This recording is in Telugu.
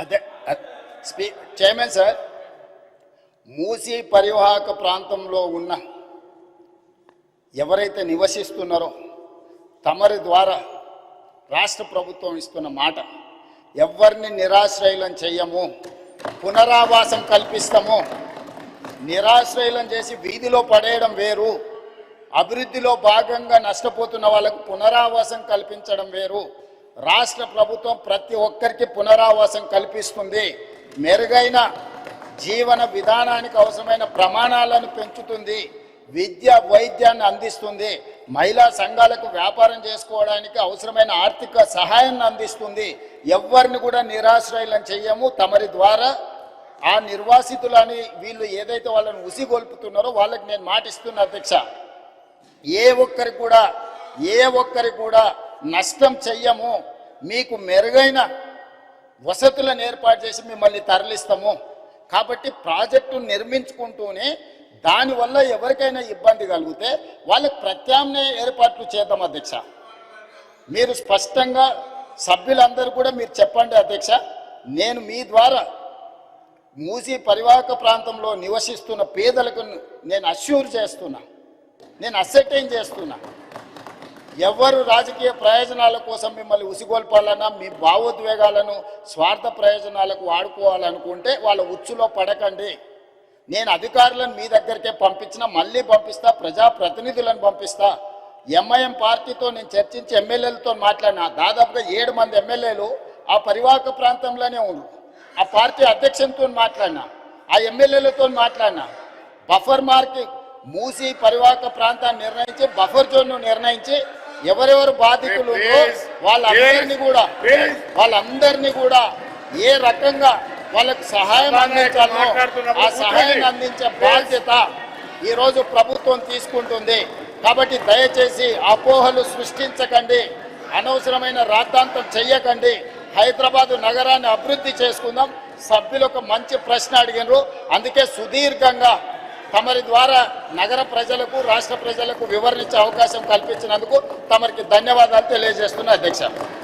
అదే చైర్మన్ సార్, మూసీ పరివాహక ప్రాంతంలో ఉన్న ఎవరైతే నివసిస్తున్నారో తమరి ద్వారా రాష్ట్ర ప్రభుత్వం ఇస్తున్న మాట, ఎవరిని నిరాశ్రయులను చెయ్యము, పునరావాసం కల్పిస్తాము. నిరాశ్రయులం చేసి వీధిలో పడేయడం వేరు, అభివృద్ధిలో భాగంగా నష్టపోతున్న వాళ్ళకు పునరావాసం కల్పించడం వేరు. రాష్ట్ర ప్రభుత్వం ప్రతి ఒక్కరికి పునరావాసం కల్పిస్తుంది, మెరుగైన జీవన విధానానికి అవసరమైన ప్రమాణాలను పెంచుతుంది, విద్య వైద్యాన్ని అందిస్తుంది, మహిళా సంఘాలకు వ్యాపారం చేసుకోవడానికి అవసరమైన ఆర్థిక సహాయాన్ని అందిస్తుంది. ఎవరిని కూడా నిరాశ్రయులను చెయ్యము. తమరి ద్వారా ఆ నిర్వాసితులని వీళ్ళు ఏదైతే వాళ్ళని ఉసిగొల్పుతున్నారో వాళ్ళకి నేను మాటిస్తున్నా అధ్యక్ష, ఏ ఒక్కరికి కూడా నష్టం చెయ్యము. మీకు మెరుగైన వసతులను ఏర్పాటు చేసి మిమ్మల్ని తరలిస్తాము. కాబట్టి ప్రాజెక్టు నిర్మించుకుంటూనే దానివల్ల ఎవరికైనా ఇబ్బంది కలిగితే వాళ్ళకి ప్రత్యామ్నాయ ఏర్పాట్లు చేద్దాం అధ్యక్ష. మీరు స్పష్టంగా సభ్యులందరూ కూడా మీరు చెప్పండి అధ్యక్ష. నేను మీ ద్వారా మూసీ పరివాహక ప్రాంతంలో నివసిస్తున్న పేదలకు నేను అష్యూర్ చేస్తున్నా, నేను అసర్టైన్ చేస్తున్నా, ఎవరు రాజకీయ ప్రయోజనాల కోసం మిమ్మల్ని ఉసిగొల్పాలన్నా, మీ భావోద్వేగాలను స్వార్థ ప్రయోజనాలకు వాడుకోవాలనుకుంటే వాళ్ళ ఉచ్చులో పడకండి. నేను అధికారులను మీ దగ్గరికే పంపించినా, మళ్ళీ పంపిస్తా, ప్రజాప్రతినిధులను పంపిస్తా. ఎంఐఎం పార్టీతో నేను చర్చించి ఎమ్మెల్యేలతో మాట్లాడినా, దాదాపుగా 7 మంది ఎమ్మెల్యేలు ఆ పరివాహక ప్రాంతంలోనే ఉన్నారు. ఆ పార్టీ అధ్యక్షునితో మాట్లాడినా, ఆ ఎమ్మెల్యేలతో మాట్లాడినా, బఫర్ మార్క్ మూసీ పరివాహక ప్రాంతాన్ని నిర్ణయించి బఫర్ జోన్ను నిర్ణయించి ఎవరెవరు బాధితులు వాళ్ళందరినీ కూడా ఏ రకంగా వాళ్ళకి సహాయం అందించాలో ఆ సహాయాన్ని అందించే బాధ్యత ఈరోజు ప్రభుత్వం తీసుకుంటుంది. కాబట్టి దయచేసి అపోహలు సృష్టించకండి, అనవసరమైన రాద్ధాంతం చెయ్యకండి. హైదరాబాదు నగరాన్ని అభివృద్ధి చేసుకుందాం. సభ్యులు ఒక మంచి ప్రశ్న అడిగినారు, అందుకే సుదీర్ఘంగా తమరి ద్వారా నగర ప్రజలకు రాష్ట్ర ప్రజలకు వివరించే అవకాశం కల్పించినందుకు తమరికి ధన్యవాదాలు తెలియజేస్తున్నా అధ్యక్ష.